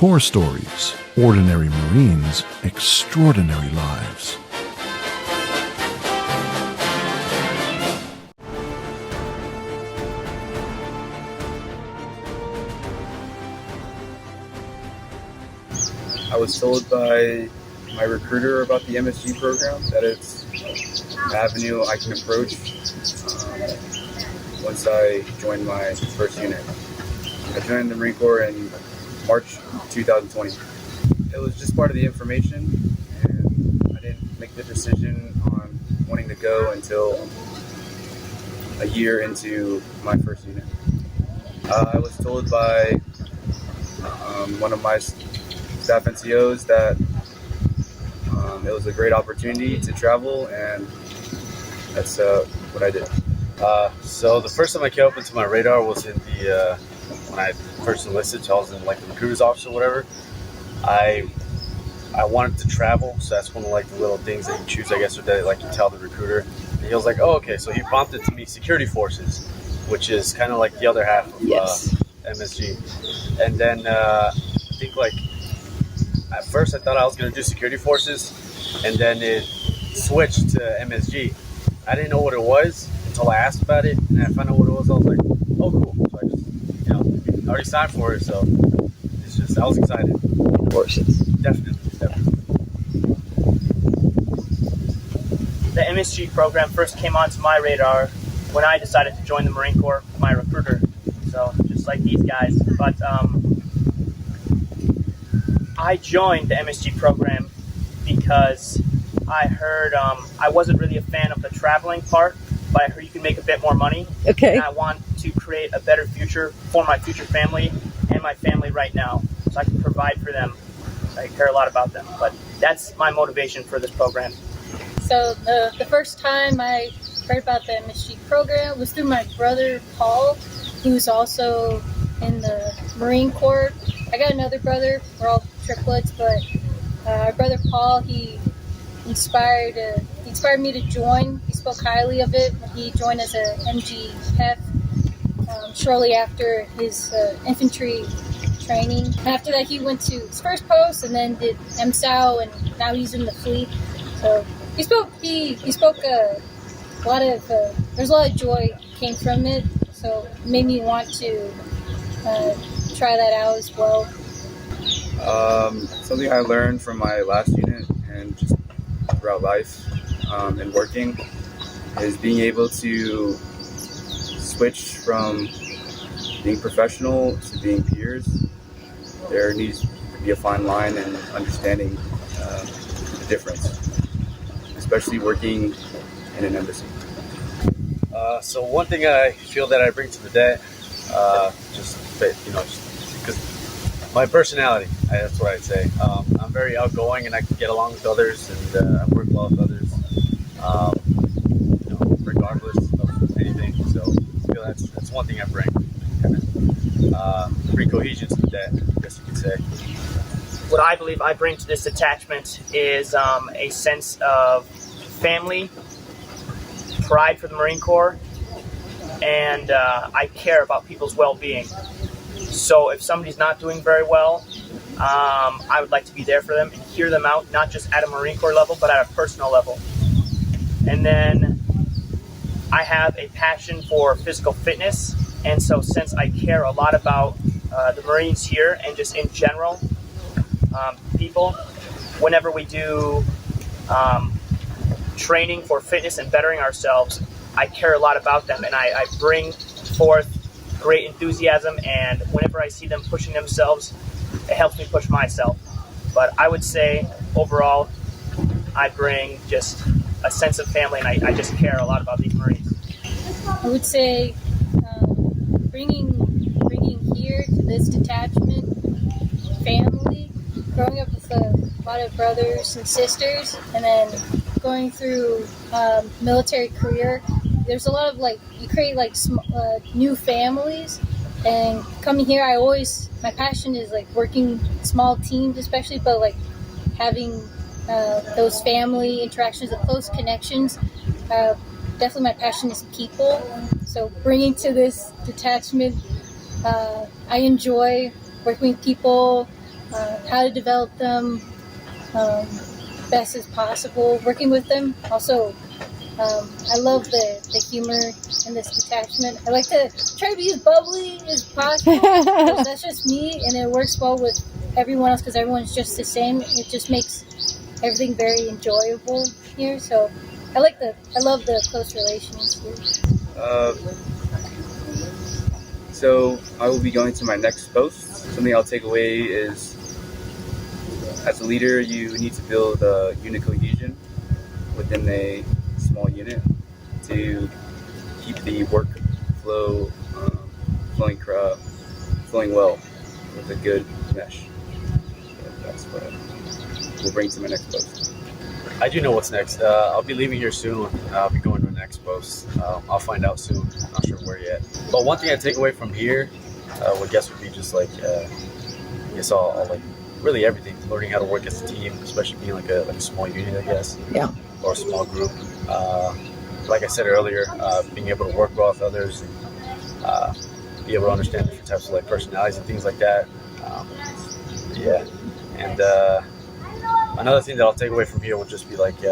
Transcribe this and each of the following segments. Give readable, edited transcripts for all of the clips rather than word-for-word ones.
Core Stories, Ordinary Marines, Extraordinary Lives. I was told by my recruiter about the MSG program that it's an avenue I can approach once I join my first unit. I joined the Marine Corps in March 2020. It was just part of the information, and I didn't make the decision on wanting to go until a year into my first unit. I was told by one of my staff NCOs that it was a great opportunity to travel, and that's what I did. So the first time I came up into my radar was in the when I first enlisted. So I was in like the recruiter's office or whatever. I wanted to travel, so that's one of like the little things that you choose, I guess, or that like you tell the recruiter. And he was like, "Oh, okay." So he prompted to me security forces, which is kind of like the other half of MSG. And then I think like at first I thought I was gonna do security forces, and then it switched to MSG. I didn't know what it was until I asked about it, and I found out what it was. I was like, "Oh, cool!" So I just, I already signed for it, so it's just I was excited. Forces. Definitely. The MSG program first came onto my radar when I decided to join the Marine Corps with my recruiter. So just like these guys, but I joined the MSG program because I heard I wasn't really a fan of the traveling part, but I heard you can make a bit more money. Okay. And I want to create a better future for my future family and my family right now, so I can provide for them. I care a lot about them, but that's my motivation for this program. So the first time I heard about the MSG program was through my brother Paul, who's also in the Marine Corps. I got another brother, we're all triplets, but our brother Paul, he inspired me to join. He spoke highly of it when he joined as a MGF shortly after his infantry training. After that, he went to his first post and then did MSOW, and now he's in the fleet. So he spoke a lot of there's a lot of joy came from it, so it made me want to try that out as well. Something I learned from my last unit and just throughout life and working is being able to switch from being professional to being peers. There needs to be a fine line and understanding the difference, especially working in an embassy. So one thing I feel that I bring to the day, just because my personality, that's what I'd say. I'm very outgoing, and I can get along with others, and I work well with others, regardless of anything. So I feel that's one thing I bring, kind of bring cohesion to the day, I guess you could say. What I believe I bring to this attachment is a sense of family, pride for the Marine Corps, and I care about people's well-being. So if somebody's not doing very well, I would like to be there for them and hear them out, not just at a Marine Corps level, but at a personal level. And then I have a passion for physical fitness, and so since I care a lot about the Marines here and just in general, people, whenever we do training for fitness and bettering ourselves, I care a lot about them, and I bring forth great enthusiasm, and whenever I see them pushing themselves, it helps me push myself. But I would say overall I bring just a sense of family, and I just care a lot about these Marines. I would say bringing here to this detachment family, growing up with a lot of brothers and sisters, and then going through military career, there's a lot of you create new families, and coming here my passion is working small teams especially, but having those family interactions, the close connections. Definitely my passion is people, so bringing to this detachment, I enjoy working with people, how to develop them best as possible, working with them. Also, I love the humor in this detachment. I like to try to be as bubbly as possible. Because that's just me, and it works well with everyone else because everyone's just the same. It just makes everything very enjoyable here. So I love the close relations here. So I will be going to my next post. Something I'll take away is, as a leader, you need to build a unit cohesion within a small unit to keep the work flow flowing well with a good mesh. So that's what we'll bring to my next post. I do know what's next. I'll be leaving here soon. I'll be going to the next post. I'll find out soon. Not sure where yet. But one thing I take away from here, would be just like, I guess all like really everything. Learning how to work as a team, especially being like a small unit, I guess. Yeah. Or a small group. Like I said earlier, being able to work well with others and be able to understand different types of like personalities and things like that. Yeah. And another thing that I'll take away from here would just be like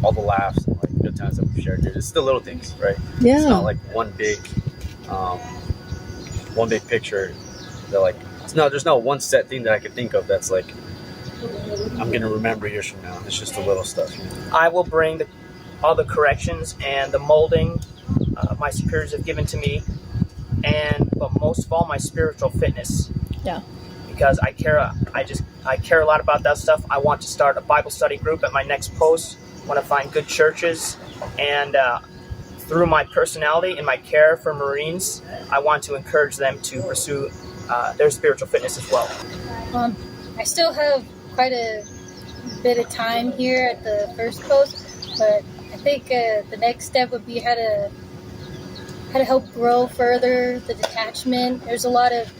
all the laughs and like good times that we've shared here. It's the little things, right? Yeah. It's not like one big picture that like there's no one set thing that I could think of that's like I'm gonna remember years from now. It's just the little stuff. You know? I will bring all the corrections and the molding my superiors have given to me, but most of all, my spiritual fitness. Yeah. Because I care a lot about that stuff. I want to start a Bible study group at my next post. I want to find good churches, and through my personality and my care for Marines, I want to encourage them to pursue their spiritual fitness as well. I still have quite a bit of time here at the first post, but I think the next step would be how to help grow further the detachment. There's a lot of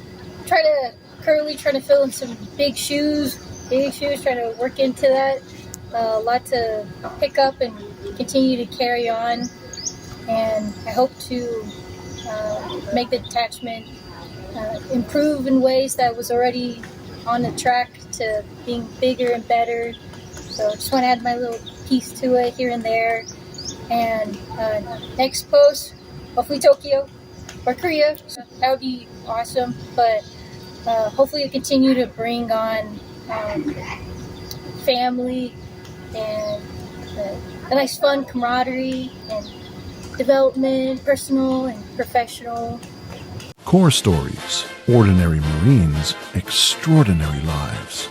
currently trying to fill in some big shoes, trying to work into that. A lot to pick up and continue to carry on, and I hope to make the detachment improve in ways that was already on the track to being bigger and better. So I just want to add my little piece to it here and there. And next post, hopefully Tokyo or Korea. So that would be awesome. But hopefully continue to bring on family and a nice fun camaraderie and development, personal and professional. Core Stories. Ordinary Marines, Extraordinary Lives.